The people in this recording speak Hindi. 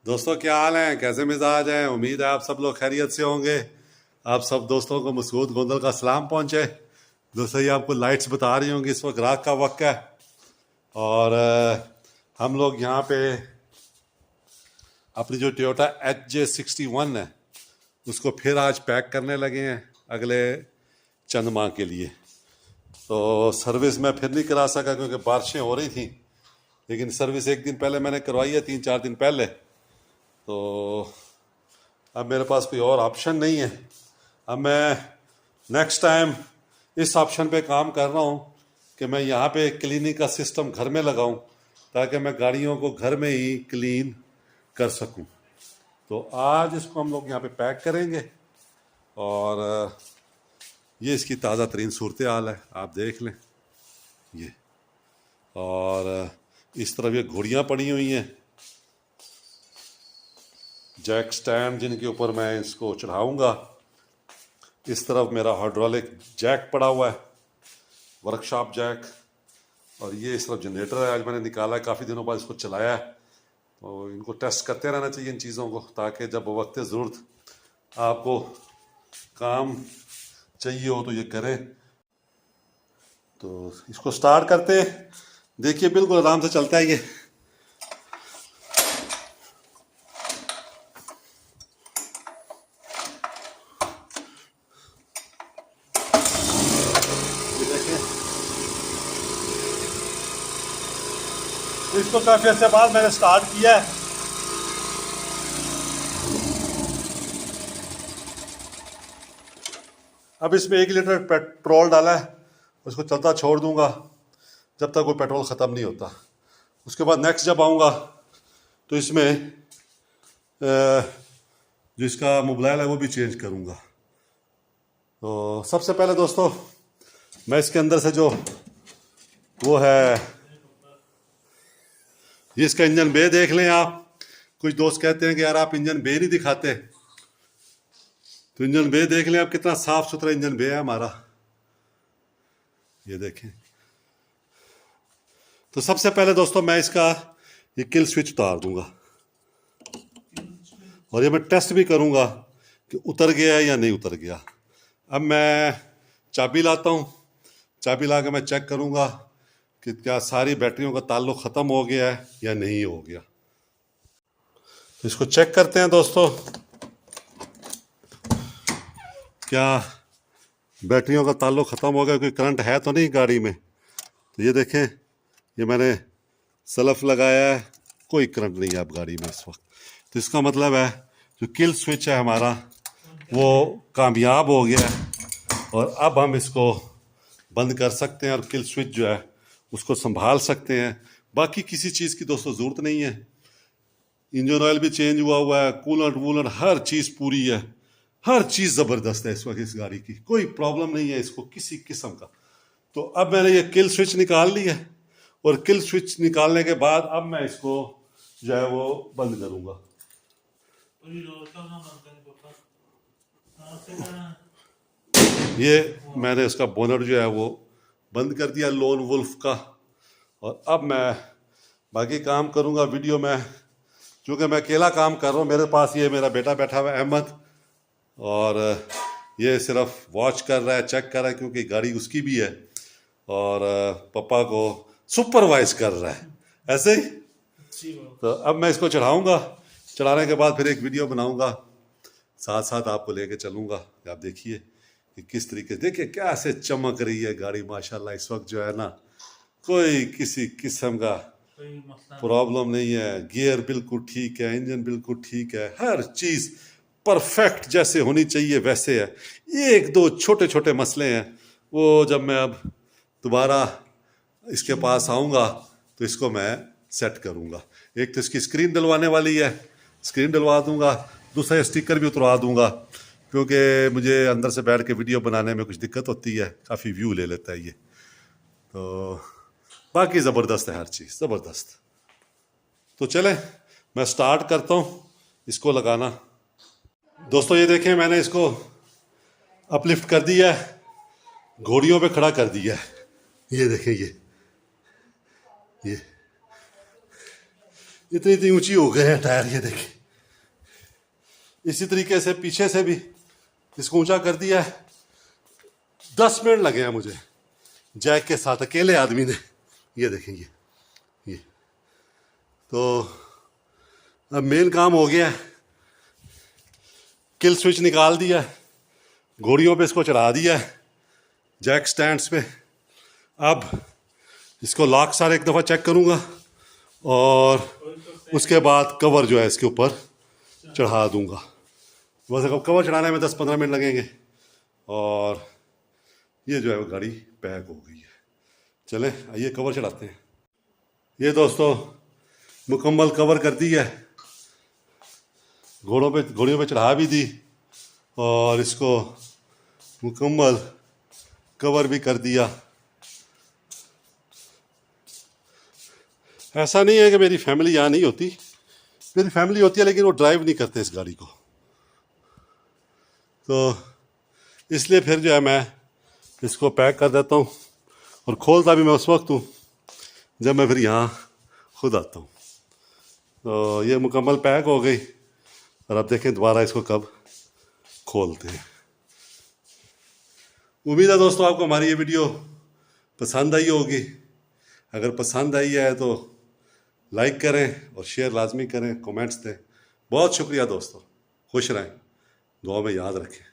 दोस्तों क्या हाल है, कैसे मिजाज हैं। उम्मीद है आप सब लोग खैरियत से होंगे। आप सब दोस्तों को मसूद गोंदल का सलाम पहुंचे। दोस्तों ये आपको लाइट्स बता रही होंगी, इस वक्त रात का वक्त है और हम लोग यहाँ पे अपनी जो टोयोटा HJ61 है उसको फिर आज पैक करने लगे हैं अगले चंद माह के लिए। तो सर्विस मैं फिर नहीं करा सका क्योंकि बारिशें हो रही थी, लेकिन सर्विस एक दिन पहले मैंने करवाई है, 3-4 दिन पहले। तो अब मेरे पास कोई और ऑप्शन नहीं है। अब मैं नेक्स्ट टाइम इस ऑप्शन पे काम कर रहा हूँ कि मैं यहाँ पे क्लीनिंग का सिस्टम घर में लगाऊं ताकि मैं गाड़ियों को घर में ही क्लीन कर सकूं। तो आज इसको हम लोग यहाँ पे पैक करेंगे और ये इसकी ताज़ा तरीन सूरत हाल है, आप देख लें ये। और इस तरफ ये घोड़ियाँ पड़ी हुई हैं, जैक स्टैंड जिनके ऊपर मैं इसको चढ़ाऊंगा। इस तरफ मेरा हाइड्रोलिक जैक पड़ा हुआ है, वर्कशॉप जैक। और ये इस तरफ जनरेटर है, आज मैंने निकाला है, काफ़ी दिनों बाद इसको चलाया है। तो इनको टेस्ट करते रहना चाहिए इन चीज़ों को, ताकि जब वक्त ज़रूरत आपको काम चाहिए हो तो ये करें। तो इसको स्टार्ट करते हैं। देखिए बिल्कुल आराम से चलता है ये। इसको काफी अच्छे बाद मैंने स्टार्ट किया है। अब इसमें 1 लीटर पेट्रोल डाला है, उसको चलता छोड़ दूंगा जब तक वो पेट्रोल ख़त्म नहीं होता। उसके बाद नेक्स्ट जब आऊँगा तो इसमें जो इसका मोबाइल है वो भी चेंज करूँगा। तो सबसे पहले दोस्तों मैं इसके अंदर से जो वो है, ये इसका इंजन बे देख लें आप। कुछ दोस्त कहते हैं कि यार आप इंजन बे नहीं दिखाते, तो इंजन बे देख लें आप, कितना साफ सुथरा इंजन बे है हमारा, ये देखें। तो सबसे पहले दोस्तों मैं इसका ये किल स्विच उतार दूंगा और ये मैं टेस्ट भी करूंगा कि उतर गया या नहीं उतर गया। अब मैं चाबी लाता हूँ, चाबी ला के मैं चेक करूंगा कि क्या सारी बैटरियों का ताल्लुक ख़त्म हो गया है या नहीं हो गया। तो इसको चेक करते हैं दोस्तों, क्या बैटरियों का ताल्लुक ख़त्म हो गया, कोई करंट है तो नहीं गाड़ी में। तो ये देखें, ये मैंने सल्फ लगाया है, कोई करंट नहीं है अब गाड़ी में इस वक्त। तो इसका मतलब है जो किल स्विच है हमारा वो कामयाब हो गया है और अब हम इसको बंद कर सकते हैं और किल स्विच जो है उसको संभाल सकते हैं। बाकी किसी चीज़ की दोस्तों ज़रूरत नहीं है। इंजन ऑयल भी चेंज हुआ है, कूलेंट वूलेंट हर चीज़ पूरी है, हर चीज़ ज़बरदस्त है इस वक्त इस गाड़ी की, कोई प्रॉब्लम नहीं है इसको किसी किस्म का। तो अब मैंने ये किल स्विच निकाल ली है और किल स्विच निकालने के बाद अब मैं इसको जो है वो बंद करूँगा। ये मैंने उसका बोनट जो है वो बंद कर दिया लोन वुल्फ का। और अब मैं बाकी काम करूँगा वीडियो में, क्योंकि मैं अकेला काम कर रहा हूँ। मेरे पास ये मेरा बेटा बैठा हुआ है अहमद, और ये सिर्फ वॉच कर रहा है, चेक कर रहा है, क्योंकि गाड़ी उसकी भी है और पापा को सुपरवाइज कर रहा है ऐसे ही। तो अब मैं इसको चढ़ाऊँगा, चढ़ाने के बाद फिर एक वीडियो बनाऊँगा, साथ साथ आपको लेके चलूँगा। आप देखिए कि किस तरीके, देखिए क्या ऐसे चमक रही है गाड़ी माशाल्लाह इस वक्त जो है ना, कोई किसी किस्म का प्रॉब्लम नहीं है। गियर बिल्कुल ठीक है, इंजन बिल्कुल ठीक है, हर चीज़ परफेक्ट जैसे होनी चाहिए वैसे है। एक दो छोटे छोटे मसले हैं, वो जब मैं अब दोबारा इसके पास आऊँगा तो इसको मैं सेट करूँगा। एक तो इसकी स्क्रीन डलवाने वाली है, स्क्रीन डलवा दूँगा, दूसरा स्टिकर भी उतरवा दूँगा, क्योंकि मुझे अंदर से बैठ के वीडियो बनाने में कुछ दिक्कत होती है, काफ़ी व्यू ले लेता है ये। तो बाकी ज़बरदस्त है, हर चीज़ ज़बरदस्त। तो चलें मैं स्टार्ट करता हूँ इसको लगाना। दोस्तों ये देखें, मैंने इसको अपलिफ्ट कर दिया है, घोड़ियों पे खड़ा कर दिया है। ये देखें, ये इतनी इतनी ऊंची हो गए हैं टायर, ये देखिए। इसी तरीके से पीछे से भी इसको ऊंचा कर दिया है। 10 मिनट लगे हैं मुझे जैक के साथ, अकेले आदमी ने। ये देखेंगे ये। तो अब मेन काम हो गया है, किल स्विच निकाल दिया है, घोड़ियों पे इसको चढ़ा दिया है जैक स्टैंड्स पे। अब इसको लॉक सारे एक दफ़ा चेक करूँगा और उसके बाद कवर जो है इसके ऊपर चढ़ा दूँगा। वैसे कवर चढ़ाने में 10-15 मिनट लगेंगे और ये जो है वो गाड़ी पैक हो गई है। चलें आइए कवर चढ़ाते हैं। ये दोस्तों मुकम्मल कवर कर दी है, घोड़ियों पे चढ़ा भी दी और इसको मुकम्मल कवर भी कर दिया। ऐसा नहीं है कि मेरी फैमिली यहाँ नहीं होती, मेरी फैमिली होती है, लेकिन वो ड्राइव नहीं करते इस गाड़ी को, तो इसलिए फिर जो है मैं इसको पैक कर देता हूँ और खोलता भी मैं उस वक्त हूँ जब मैं फिर यहाँ खुद आता हूँ। तो ये मुकम्मल पैक हो गई और अब देखें दोबारा इसको कब खोलते हैं। उम्मीद है दोस्तों आपको हमारी ये वीडियो पसंद आई होगी। अगर पसंद आई है तो लाइक करें और शेयर लाजमी करें, कमेंट्स दें। बहुत शुक्रिया दोस्तों, खुश रहें, दुआ में याद रखें।